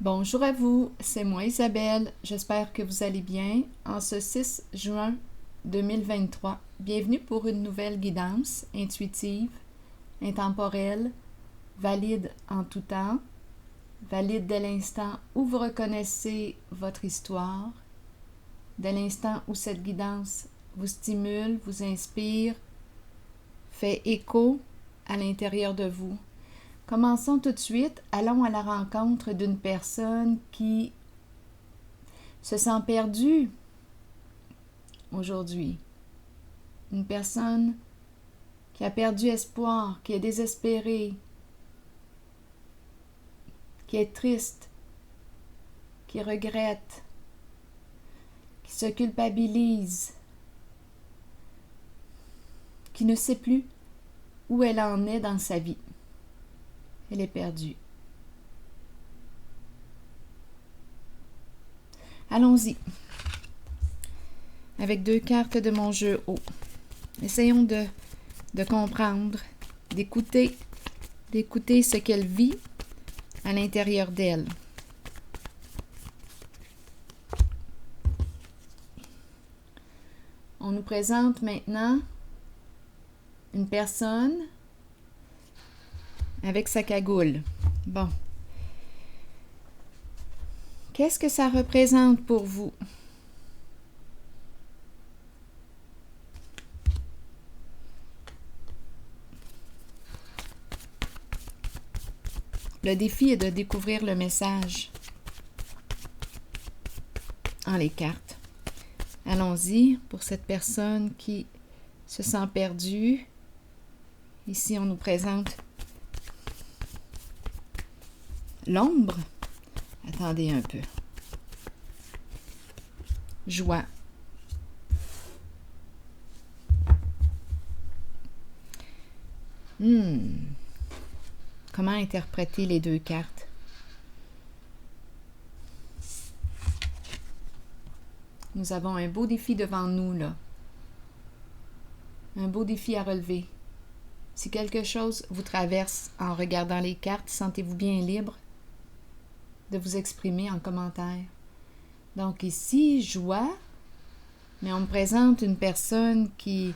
Bonjour à vous, c'est moi Isabelle, j'espère que vous allez bien en ce 6 juin 2023. Bienvenue pour une nouvelle guidance intuitive, intemporelle, valide en tout temps, valide dès l'instant où vous reconnaissez votre histoire, dès l'instant où cette guidance vous stimule, vous inspire, fait écho à l'intérieur de vous. Commençons tout de suite. Allons à la rencontre d'une personne qui se sent perdue aujourd'hui. Une personne qui a perdu espoir, qui est désespérée, qui est triste, qui regrette, qui se culpabilise, qui ne sait plus où elle en est dans sa vie. Elle est perdue. Allons-y. Avec 2 cartes de mon jeu haut. Essayons de comprendre, d'écouter ce qu'elle vit à l'intérieur d'elle. On nous présente maintenant une personne avec sa cagoule. Bon. Qu'est-ce que ça représente pour vous? Le défi est de découvrir le message en les cartes. Allons-y pour cette personne qui se sent perdue. Ici, on nous présente l'ombre. Attendez un peu. Joie. Comment interpréter les 2 cartes? Nous avons un beau défi devant nous, là. Un beau défi à relever. Si quelque chose vous traverse en regardant les cartes, sentez-vous bien libre de vous exprimer en commentaire. Donc ici, joie, mais on me présente une personne qui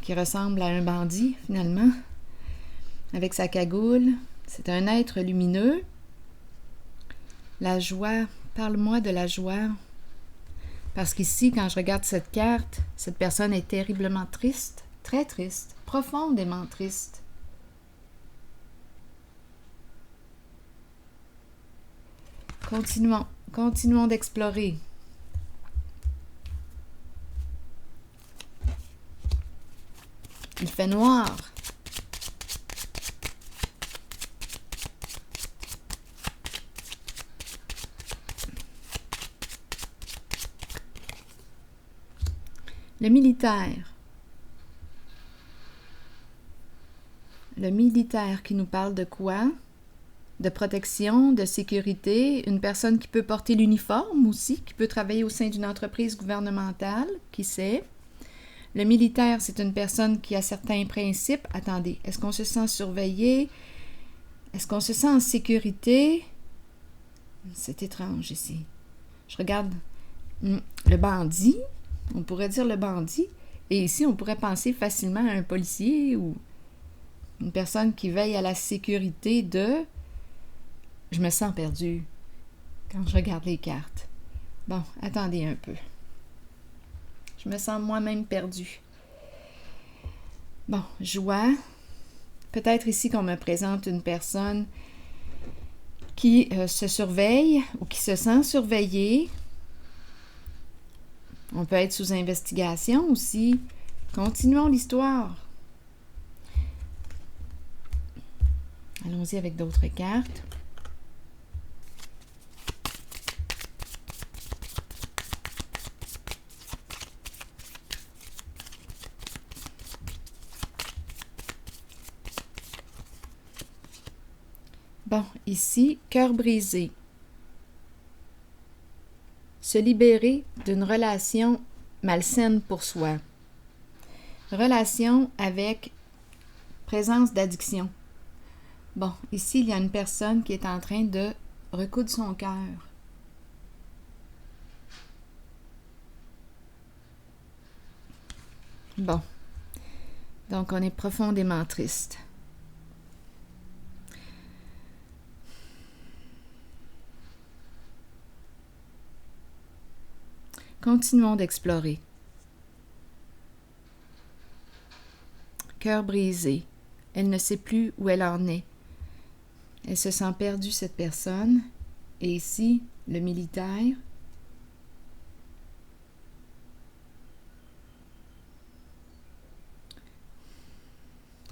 ressemble à un bandit, finalement, avec sa cagoule. C'est un être lumineux. La joie, parle-moi de la joie. Parce qu'ici, quand je regarde cette carte, cette personne est terriblement triste, très triste, profondément triste. Continuons d'explorer. Il fait noir. Le militaire. Le militaire qui nous parle de quoi? De protection, de sécurité, une personne qui peut porter l'uniforme aussi, qui peut travailler au sein d'une entreprise gouvernementale, qui sait. Le militaire, c'est une personne qui a certains principes. Attendez, est-ce qu'on se sent surveillé? Est-ce qu'on se sent en sécurité? C'est étrange ici. Je regarde le bandit, on pourrait dire le bandit, et ici on pourrait penser facilement à un policier ou une personne qui veille à la sécurité de... Je me sens perdue quand je regarde les cartes. Bon, attendez un peu. Je me sens moi-même perdue. Bon, joie. Peut-être ici qu'on me présente une personne qui se surveille ou qui se sent surveillée. On peut être sous investigation aussi. Continuons l'histoire. Allons-y avec d'autres cartes. Bon, ici, cœur brisé. Se libérer d'une relation malsaine pour soi. Relation avec présence d'addiction. Bon, ici, il y a une personne qui est en train de recoudre son cœur. Bon, donc on est profondément triste. Continuons d'explorer. Cœur brisé. Elle ne sait plus où elle en est. Elle se sent perdue, cette personne. Et ici, le militaire.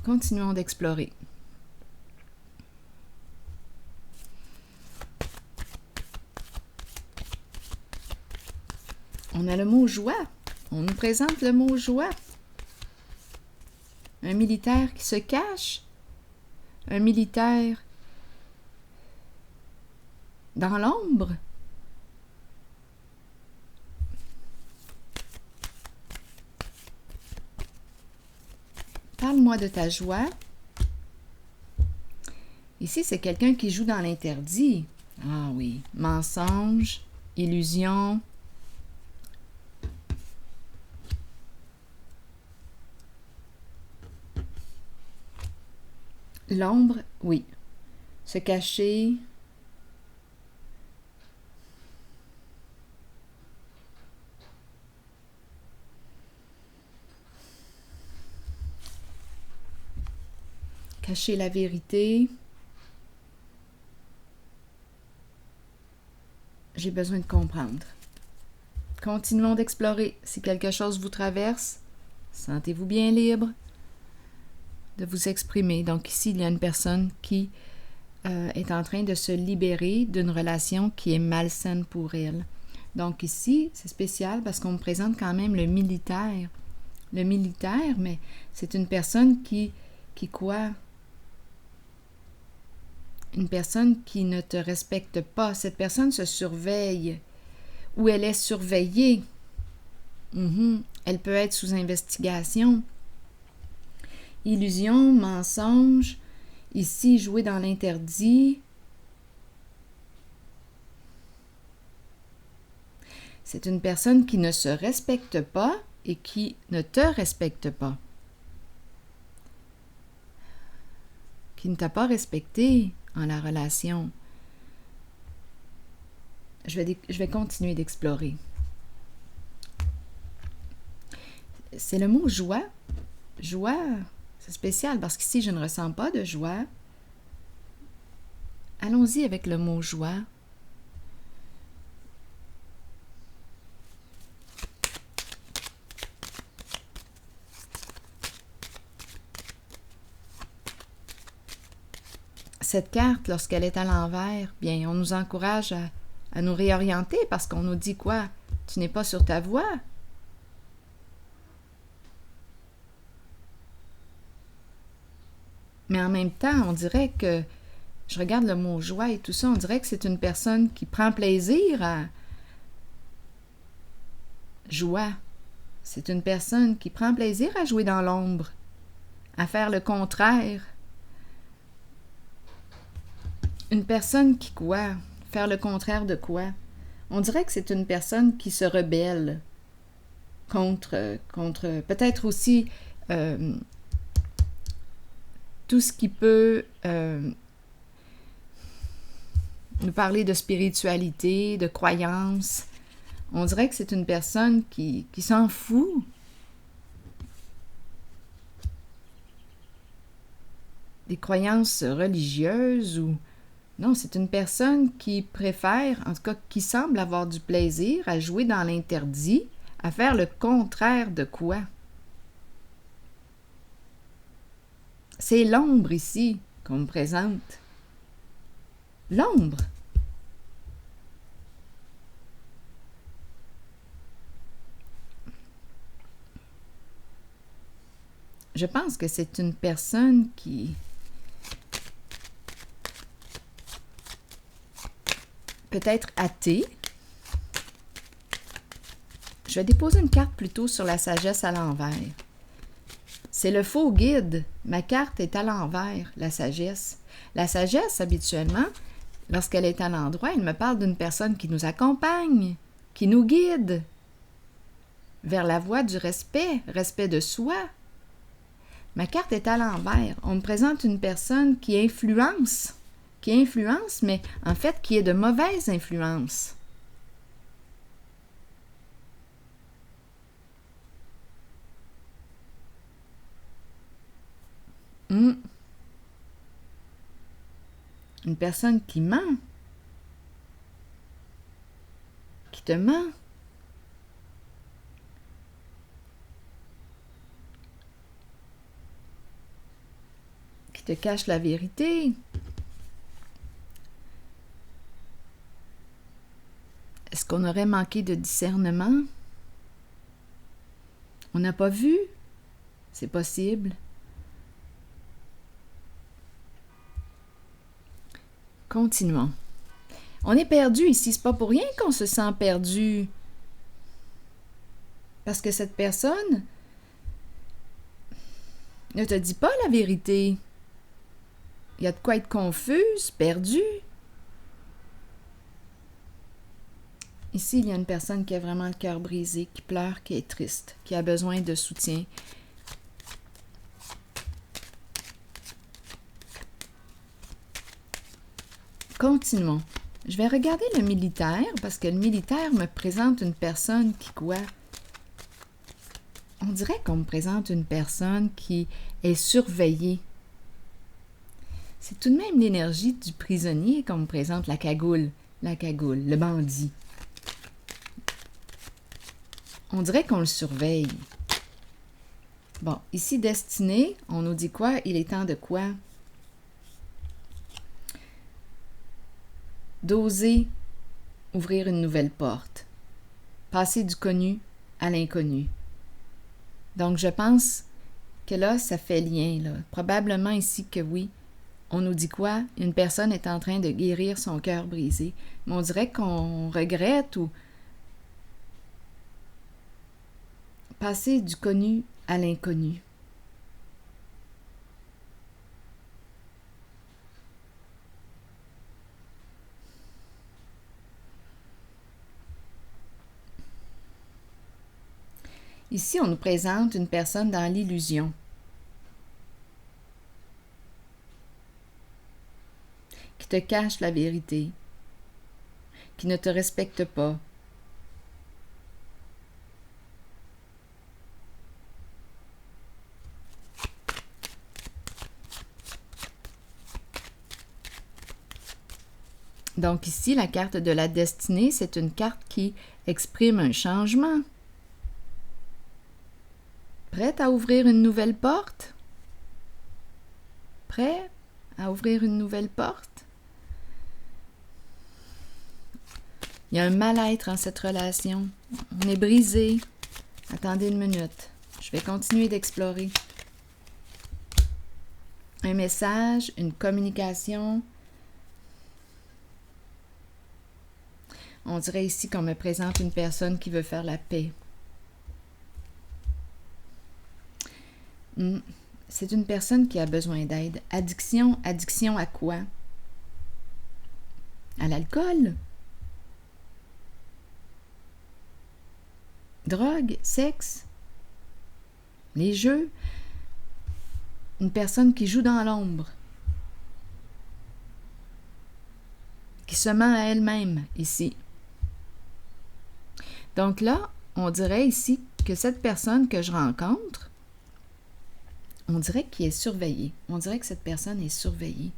Continuons d'explorer. On a le mot joie. On nous présente le mot joie. Un militaire qui se cache. Un militaire dans l'ombre. Parle-moi de ta joie. Ici, c'est quelqu'un qui joue dans l'interdit. Ah oui, mensonge, illusion. L'ombre, oui. Se cacher. Cacher la vérité. J'ai besoin de comprendre. Continuons d'explorer. Si quelque chose vous traverse, sentez-vous bien libre de vous exprimer. Donc ici, il y a une personne qui est en train de se libérer d'une relation qui est malsaine pour elle. Donc ici, c'est spécial parce qu'on me présente quand même le militaire. Le militaire, mais c'est une personne qui quoi? Une personne qui ne te respecte pas. Cette personne se surveille ou elle est surveillée. Elle peut être sous investigation. Illusion, mensonge. Ici, jouer dans l'interdit. C'est une personne qui ne se respecte pas et qui ne te respecte pas. Qui ne t'a pas respecté en la relation. Je vais continuer d'explorer. C'est le mot joie. Joie, c'est spécial parce qu'ici, je ne ressens pas de joie. Allons-y avec le mot joie. Cette carte, lorsqu'elle est à l'envers, bien, on nous encourage à nous réorienter parce qu'on nous dit quoi? Tu n'es pas sur ta voie. Mais en même temps, on dirait que, je regarde le mot joie et tout ça, on dirait que c'est une personne qui prend plaisir à... Joie. C'est une personne qui prend plaisir à jouer dans l'ombre, à faire le contraire. Une personne qui quoi? Faire le contraire de quoi? On dirait que c'est une personne qui se rebelle contre peut-être aussi tout ce qui peut nous parler de spiritualité, de croyance. On dirait que c'est une personne qui s'en fout. Des croyances religieuses ou... Non, c'est une personne qui préfère, en tout cas qui semble avoir du plaisir à jouer dans l'interdit, à faire le contraire de quoi? C'est l'ombre ici qu'on me présente. L'ombre. Je pense que c'est une personne qui... peut-être athée. Je vais déposer une carte plutôt sur la sagesse à l'envers. C'est le faux guide. Ma carte est à l'envers, la sagesse. La sagesse, habituellement, lorsqu'elle est à l'endroit, elle me parle d'une personne qui nous accompagne, qui nous guide vers la voie du respect, respect de soi. Ma carte est à l'envers. On me présente une personne qui influence, mais en fait qui est de mauvaise influence. Une personne qui ment, qui te ment. Qui te cache la vérité. Est-ce qu'on aurait manqué de discernement? On n'a pas vu? C'est possible. Continuons. On est perdu ici, c'est pas pour rien qu'on se sent perdu. Parce que cette personne ne te dit pas la vérité. Il y a de quoi être confuse, perdu. Ici, il y a une personne qui a vraiment le cœur brisé, qui pleure, qui est triste, qui a besoin de soutien. Continuons. Je vais regarder le militaire, parce que le militaire me présente une personne qui quoi? On dirait qu'on me présente une personne qui est surveillée. C'est tout de même l'énergie du prisonnier qu'on me présente, la cagoule, le bandit. On dirait qu'on le surveille. Bon, ici, destinée, on nous dit quoi? Il est temps de quoi? D'oser ouvrir une nouvelle porte. Passer du connu à l'inconnu. Donc, je pense que là, ça fait lien, là. Probablement ici que oui. On nous dit quoi? Une personne est en train de guérir son cœur brisé. Mais on dirait qu'on regrette ou passer du connu à l'inconnu. Ici, on nous présente une personne dans l'illusion. Qui te cache la vérité. Qui ne te respecte pas. Donc ici, la carte de la destinée, c'est une carte qui exprime un changement. Prête à ouvrir une nouvelle porte? Prêt à ouvrir une nouvelle porte? Il y a un mal-être en cette relation. On est brisé. Attendez une minute. Je vais continuer d'explorer. Un message, une communication. On dirait ici qu'on me présente une personne qui veut faire la paix. C'est une personne qui a besoin d'aide. Addiction à quoi? À l'alcool? Drogue? Sexe? Les jeux? Une personne qui joue dans l'ombre. Qui se ment à elle-même, ici. Donc là, on dirait ici que cette personne que je rencontre, on dirait qu'il est surveillé. On dirait que cette personne est surveillée.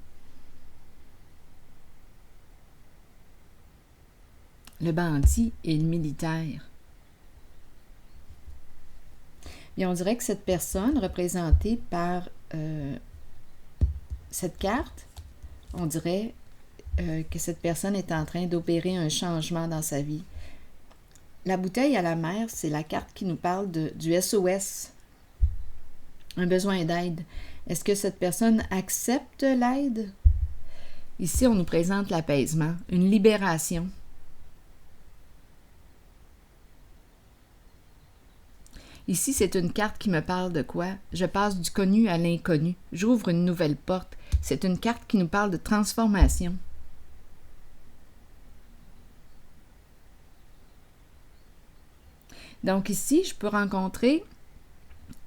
Le bandit et le militaire. Et on dirait que cette personne, représentée par cette carte, on dirait que cette personne est en train d'opérer un changement dans sa vie. La bouteille à la mer, c'est la carte qui nous parle du SOS. Un besoin d'aide. Est-ce que cette personne accepte l'aide? Ici, on nous présente l'apaisement, une libération. Ici, c'est une carte qui me parle de quoi? Je passe du connu à l'inconnu. J'ouvre une nouvelle porte. C'est une carte qui nous parle de transformation. Donc ici, je peux rencontrer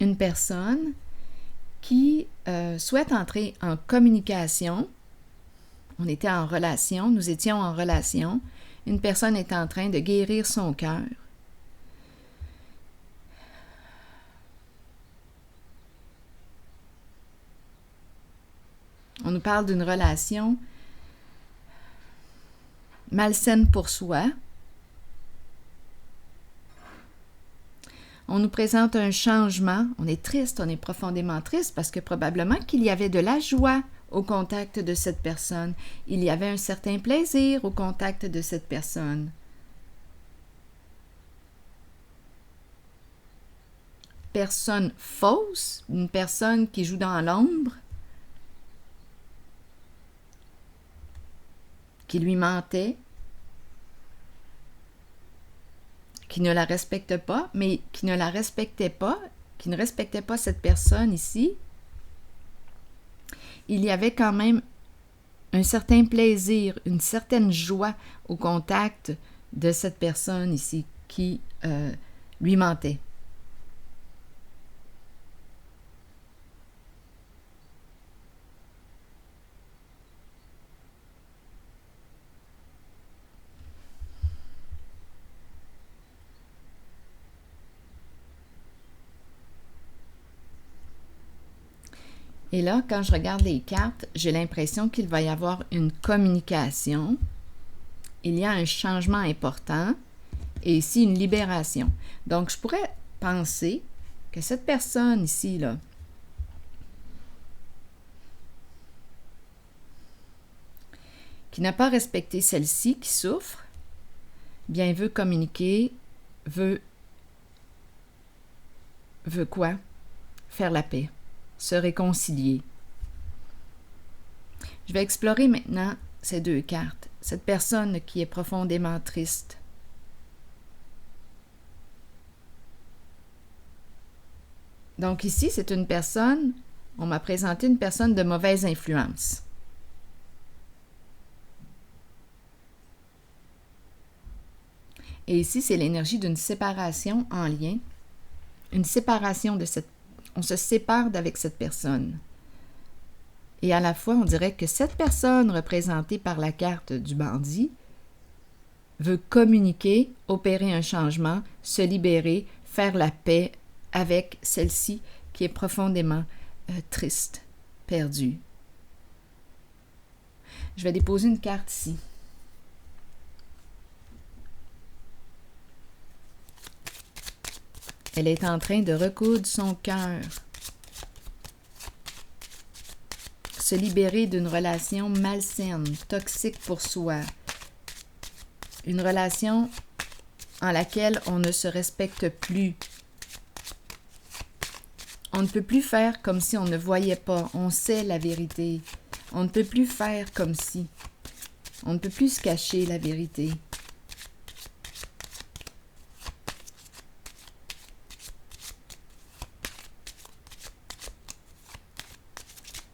une personne qui souhaite entrer en communication. On était en relation, nous étions en relation. Une personne est en train de guérir son cœur. On nous parle d'une relation malsaine pour soi. On nous présente un changement. On est triste, on est profondément triste parce que probablement qu'il y avait de la joie au contact de cette personne. Il y avait un certain plaisir au contact de cette personne. Personne fausse, une personne qui joue dans l'ombre, qui lui mentait, qui ne la respecte pas, mais qui ne la respectait pas, qui ne respectait pas cette personne ici, il y avait quand même un certain plaisir, une certaine joie au contact de cette personne ici qui lui mentait. Et là, quand je regarde les cartes, j'ai l'impression qu'il va y avoir une communication. Il y a un changement important et ici une libération. Donc, je pourrais penser que cette personne ici, là, qui n'a pas respecté celle-ci, qui souffre, bien veut communiquer, veut quoi? Faire la paix. Se réconcilier. Je vais explorer maintenant ces deux cartes. Cette personne qui est profondément triste. Donc ici, c'est une personne, on m'a présenté une personne de mauvaise influence. Et ici, c'est l'énergie d'une séparation en lien. Une séparation de cette on se sépare d'avec cette personne. Et à la fois, on dirait que cette personne représentée par la carte du bandit veut communiquer, opérer un changement, se libérer, faire la paix avec celle-ci qui est profondément triste, perdue. Je vais déposer une carte ici. Elle est en train de recoudre son cœur. Se libérer d'une relation malsaine, toxique pour soi. Une relation en laquelle on ne se respecte plus. On ne peut plus faire comme si on ne voyait pas. On sait la vérité. On ne peut plus faire comme si. On ne peut plus se cacher la vérité.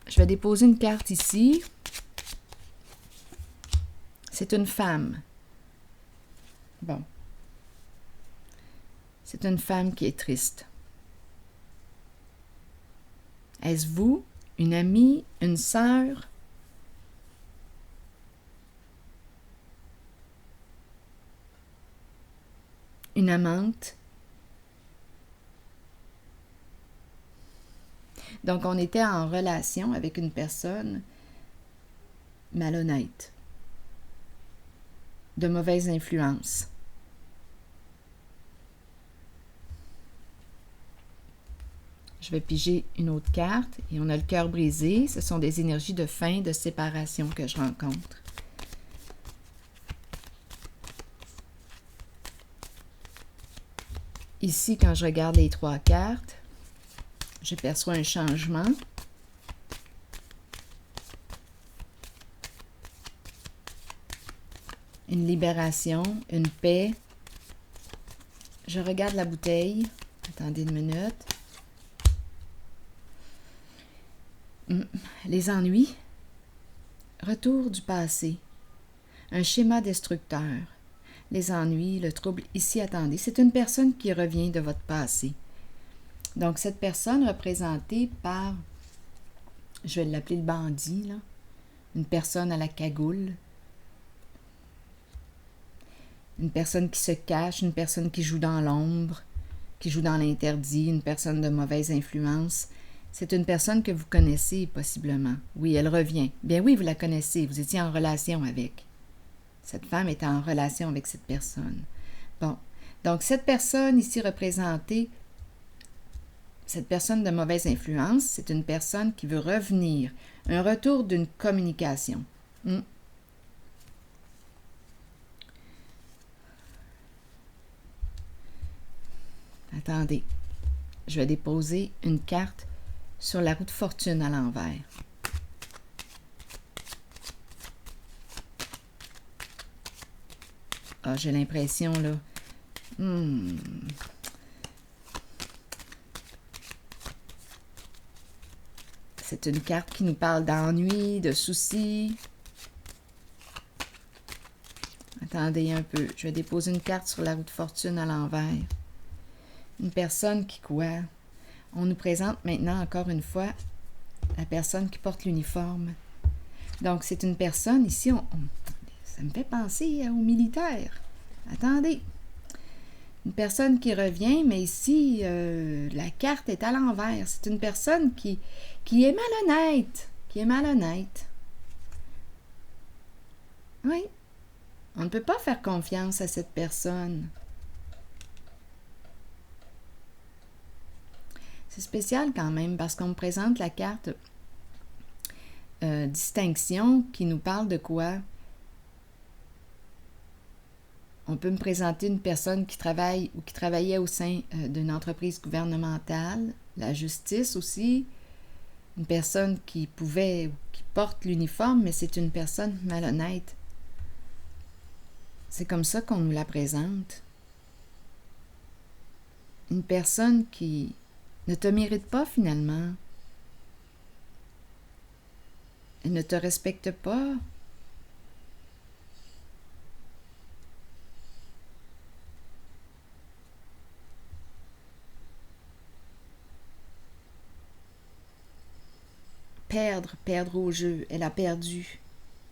Je vais déposer une carte ici. C'est une femme. Bon. C'est une femme qui est triste. Est-ce vous, une amie, une sœur? Une amante? Donc, on était en relation avec une personne malhonnête, de mauvaise influence. Je vais piger une autre carte et on a le cœur brisé. Ce sont des énergies de fin, de séparation que je rencontre. Ici, quand je regarde les trois cartes, je perçois un changement. Une libération, une paix. Je regarde la bouteille. Attendez une minute. Les ennuis, Retour du passé. Un schéma destructeur. Les ennuis, le trouble. Ici, attendez, c'est une personne qui revient de votre passé. Donc, cette personne représentée par, je vais l'appeler le bandit, là, une personne à la cagoule, une personne qui se cache, une personne qui joue dans l'ombre, qui joue dans l'interdit, une personne de mauvaise influence. C'est une personne que vous connaissez possiblement. Oui, elle revient. Bien oui, vous la connaissez, vous étiez en relation avec. Cette femme était en relation avec cette personne. Bon, donc cette personne ici représentée, cette personne de mauvaise influence, c'est une personne qui veut revenir, un retour d'une communication. Attendez, je vais déposer une carte sur la roue de fortune à l'envers. Ah, j'ai l'impression, là... C'est une carte qui nous parle d'ennui, de soucis. Attendez un peu, je vais déposer une carte sur la roue de fortune à l'envers. Une personne qui quoi? On nous présente maintenant, encore une fois, la personne qui porte l'uniforme. Donc, c'est une personne, ici, ça me fait penser aux militaires. Attendez. Une personne qui revient, mais ici, la carte est à l'envers. C'est une personne qui est malhonnête. Qui est malhonnête. Oui. On ne peut pas faire confiance à cette personne. C'est spécial quand même, parce qu'on me présente la carte distinction qui nous parle de quoi? On peut me présenter une personne qui travaille ou qui travaillait au sein d'une entreprise gouvernementale, la justice aussi, une personne qui porte l'uniforme, mais c'est une personne malhonnête. C'est comme ça qu'on nous la présente. Une personne qui ne te mérite pas finalement. Elle ne te respecte pas. Perdre au jeu. Elle a perdu.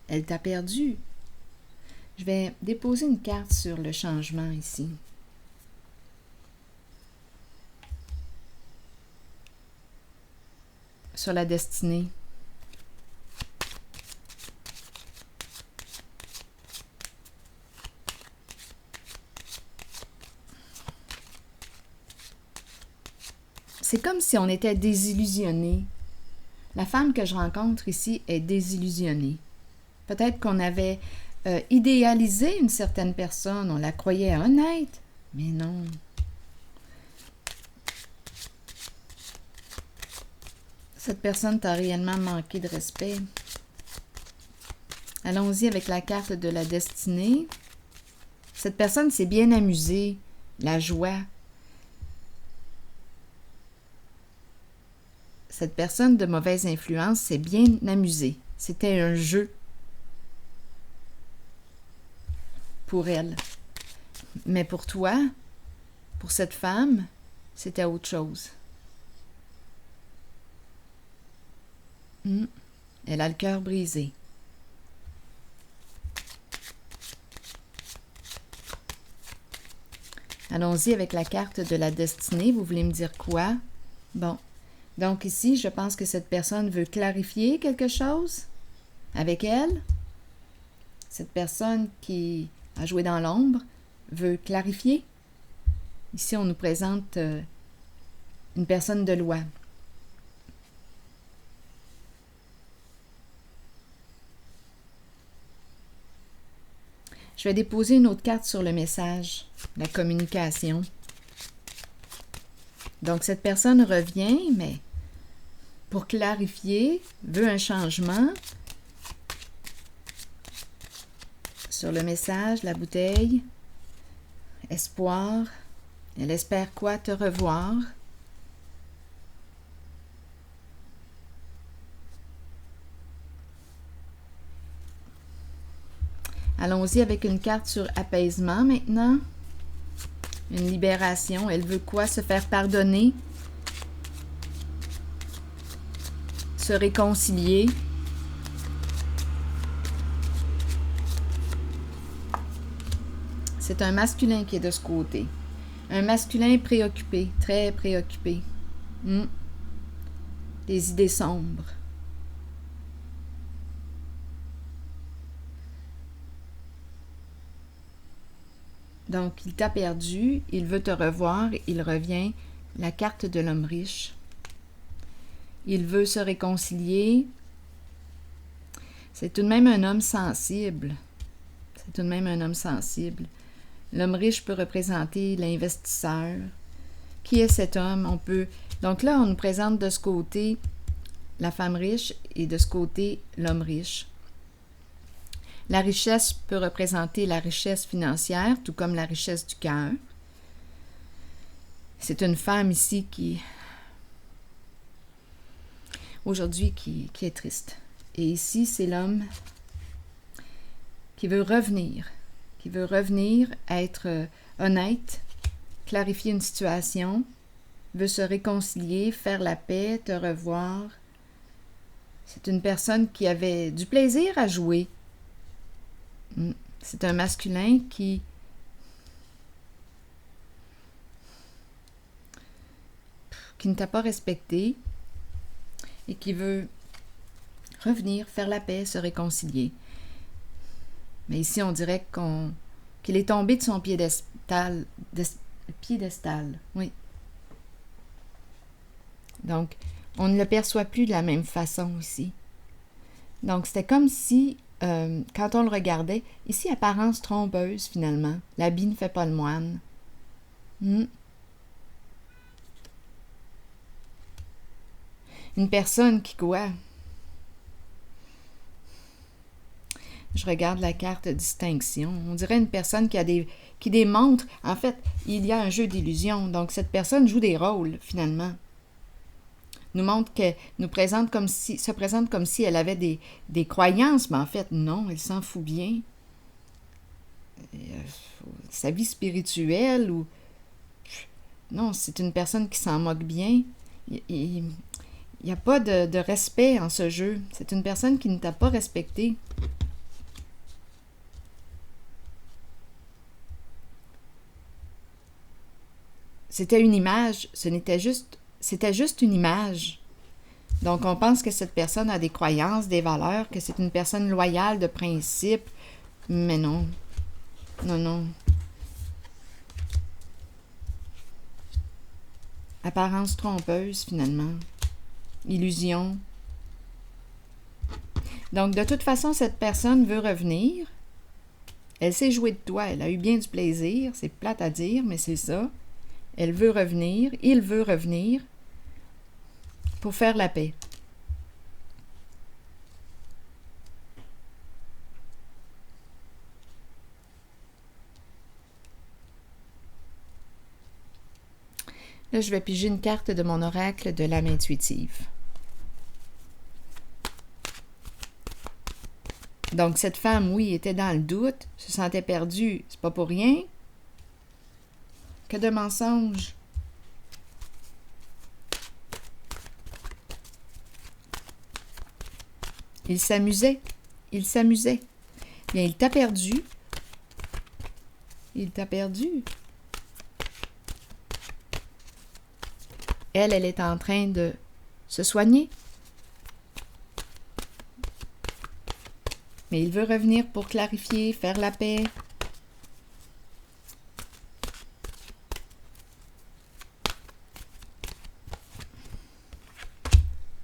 Elle t'a perdu. Je vais déposer une carte sur le changement ici. Sur la destinée. C'est comme si on était désillusionné. La femme que je rencontre ici est désillusionnée. Peut-être qu'on avait idéalisé une certaine personne, on la croyait honnête, mais non. Cette personne t'a réellement manqué de respect. Allons-y avec la carte de la destinée. Cette personne s'est bien amusée, la joie. Cette personne de mauvaise influence s'est bien amusée. C'était un jeu pour elle. Mais pour toi, pour cette femme, c'était autre chose. Elle a le cœur brisé. Allons-y avec la carte de la destinée. Vous voulez me dire quoi? Bon. Donc ici, je pense que cette personne veut clarifier quelque chose avec elle. Cette personne qui a joué dans l'ombre veut clarifier. Ici, on nous présente une personne de loi. Je vais déposer une autre carte sur le message, la communication. Donc, cette personne revient, mais pour clarifier, veut un changement. Sur le message, la bouteille, espoir. Elle espère quoi? Te revoir. Allons-y avec une carte sur apaisement maintenant. Une libération. Elle veut quoi? Se faire pardonner. Se réconcilier. C'est un masculin qui est de ce côté. Un masculin préoccupé, très préoccupé. Des idées sombres. Donc, il t'a perdu, il veut te revoir, il revient. La carte de l'homme riche. Il veut se réconcilier. C'est tout de même un homme sensible. C'est tout de même un homme sensible. L'homme riche peut représenter l'investisseur. Qui est cet homme? On peut... Donc là, on nous présente de ce côté la femme riche et de ce côté l'homme riche. La richesse peut représenter la richesse financière, tout comme la richesse du cœur. C'est une femme ici aujourd'hui qui est triste. Et ici, c'est l'homme qui veut revenir, être honnête, clarifier une situation, veut se réconcilier, faire la paix, te revoir. C'est une personne qui avait du plaisir à jouer. C'est un masculin qui ne t'a pas respecté et qui veut revenir, faire la paix, se réconcilier. Mais ici, on dirait qu'il est tombé de son piédestal. Oui. Donc, on ne le perçoit plus de la même façon ici. Donc, c'était comme si, quand on le regardait, ici, apparence trompeuse, finalement. L'habit ne fait pas le moine. Une personne qui quoi? Je regarde la carte de distinction. On dirait une personne qui démontre... En fait, il y a un jeu d'illusion. Donc, cette personne joue des rôles, finalement. Se présente comme si elle avait des croyances, mais en fait, non, elle s'en fout bien. Sa vie spirituelle ou... Non, c'est une personne qui s'en moque bien. Il n'y a pas de respect en ce jeu. C'est une personne qui ne t'a pas respecté. C'était une image, c'était juste une image. Donc, on pense que cette personne a des croyances, des valeurs, que c'est une personne loyale, de principe, mais non. Non. Apparence trompeuse, finalement. Illusion. Donc, de toute façon, cette personne veut revenir. Elle s'est jouée de toi, elle a eu bien du plaisir, c'est plate à dire, mais c'est ça. Elle veut revenir, il veut revenir pour faire la paix. Là, je vais piger une carte de mon oracle de l'âme intuitive. Donc, cette femme, oui, était dans le doute, se sentait perdue. C'est pas pour rien. Que de mensonges. Il s'amusait. Bien, il t'a perdu. Elle est en train de se soigner. Mais il veut revenir pour clarifier, faire la paix.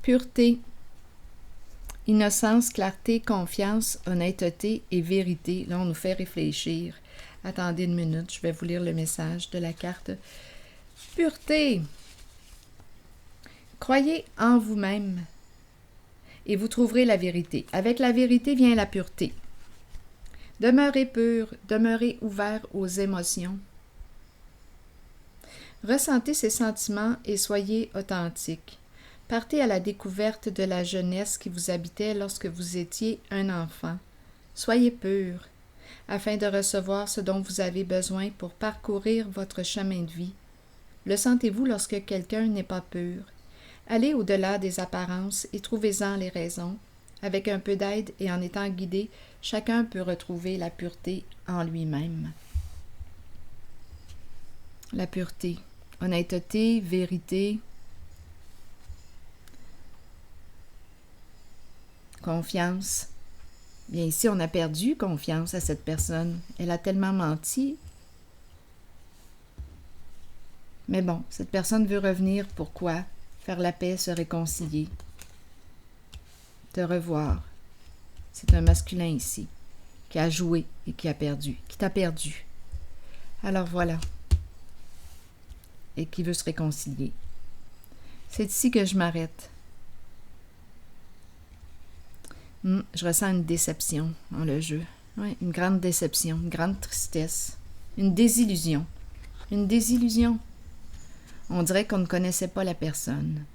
Pureté, innocence, clarté, confiance, honnêteté et vérité. Là, on nous fait réfléchir. Attendez une minute, je vais vous lire le message de la carte. Pureté. Croyez en vous-même et vous trouverez la vérité. Avec la vérité vient la pureté. Demeurez pur, demeurez ouvert aux émotions. Ressentez ces sentiments et soyez authentique. Partez à la découverte de la jeunesse qui vous habitait lorsque vous étiez un enfant. Soyez pur. afin de recevoir ce dont vous avez besoin pour parcourir votre chemin de vie. Le sentez-vous lorsque quelqu'un n'est pas pur? Allez au-delà des apparences et trouvez-en les raisons. Avec un peu d'aide et en étant guidé, chacun peut retrouver la pureté en lui-même. La pureté, honnêteté, vérité, confiance. Bien ici, on a perdu confiance à cette personne. Elle a tellement menti. Mais bon, cette personne veut revenir. Pourquoi? Faire la paix, se réconcilier. Te revoir. C'est un masculin ici, qui a joué et qui a perdu, qui t'a perdu. Alors voilà. Et qui veut se réconcilier. C'est ici que je m'arrête. Je ressens une déception dans le jeu. Oui, une grande déception, une grande tristesse, une désillusion. Une désillusion. On dirait qu'on ne connaissait pas la personne.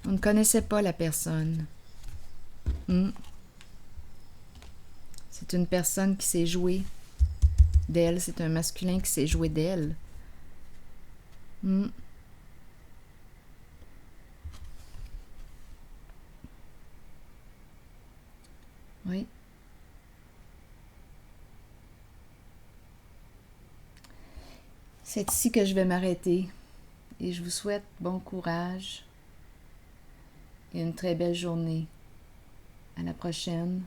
On ne connaissait pas la personne. C'est une personne qui s'est jouée d'elle. C'est un masculin qui s'est joué d'elle. Oui. C'est ici que je vais m'arrêter. Et je vous souhaite bon courage et une très belle journée. À la prochaine.